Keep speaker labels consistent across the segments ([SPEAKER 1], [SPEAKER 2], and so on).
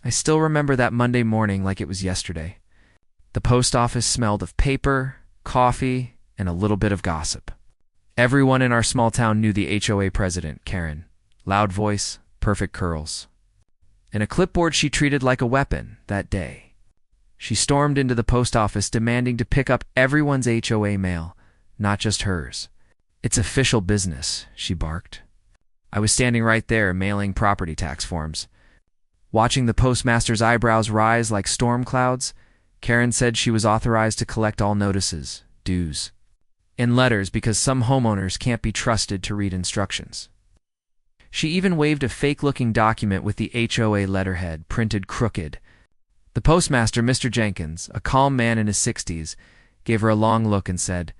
[SPEAKER 1] I still remember that Monday morning like it was yesterday. The post office smelled of paper, coffee, and a little bit of gossip. Everyone in our small town knew the HOA president, Karen. Loud voice, perfect curls. And a clipboard she treated like a weapon that day. She stormed into the post office demanding to pick up everyone's HOA mail, not just hers. "It's official business," she barked. I was standing right there mailing property tax forms. Watching the postmaster's eyebrows rise like storm clouds, Karen said she was authorized to collect all notices, dues, and letters because some homeowners can't be trusted to read instructions. She even waved a fake-looking document with the HOA letterhead printed crooked. The postmaster, Mr. Jenkins, a calm man in his 60s, gave her a long look and said,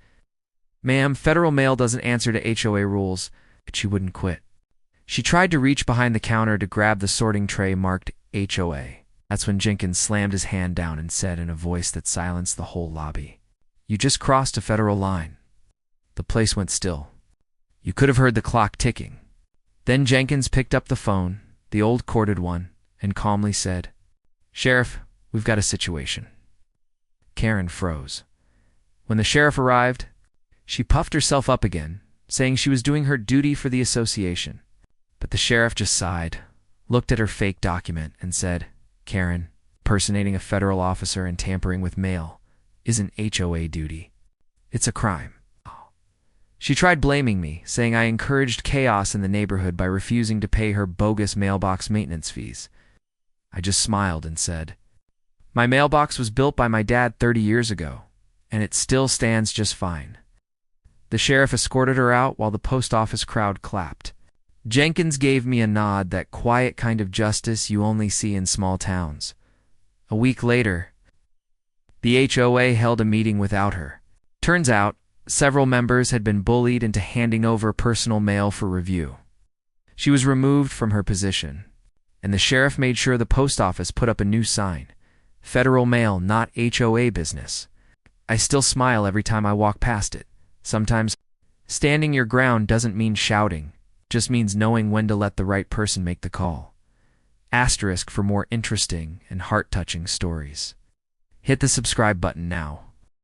[SPEAKER 1] "Ma'am, federal mail doesn't answer to HOA rules," but she wouldn't quit. She tried to reach behind the counter to grab the sorting tray marked HOA. That's when Jenkins slammed his hand down and said in a voice that silenced the whole lobby, "You just crossed a federal line." The place went still. You could have heard the clock ticking. Then Jenkins picked up the phone, the old corded one, and calmly said, "Sheriff, we've got a situation." Karen froze. When the sheriff arrived, she puffed herself up again, saying she was doing her duty for the association. But the sheriff just sighed, looked at her fake document, and said, "Karen, impersonating a federal officer and tampering with mail isn't HOA duty. It's a crime." She tried blaming me, saying I encouraged chaos in the neighborhood by refusing to pay her bogus mailbox maintenance fees. I just smiled and said, "My mailbox was built by my dad 30 years ago, and it still stands just fine." The sheriff escorted her out while the post office crowd clapped. Jenkins gave me a nod, that quiet kind of justice you only see in small towns. A week later, the HOA held a meeting without her. Turns out, several members had been bullied into handing over personal mail for review. She was removed from her position, and the sheriff made sure the post office put up a new sign, "Federal mail, not HOA business." I still smile every time I walk past it. Sometimes, standing your ground doesn't mean shouting, just means knowing when to let the right person make the call. Asterisk for more interesting and heart-touching stories. Hit the subscribe button now.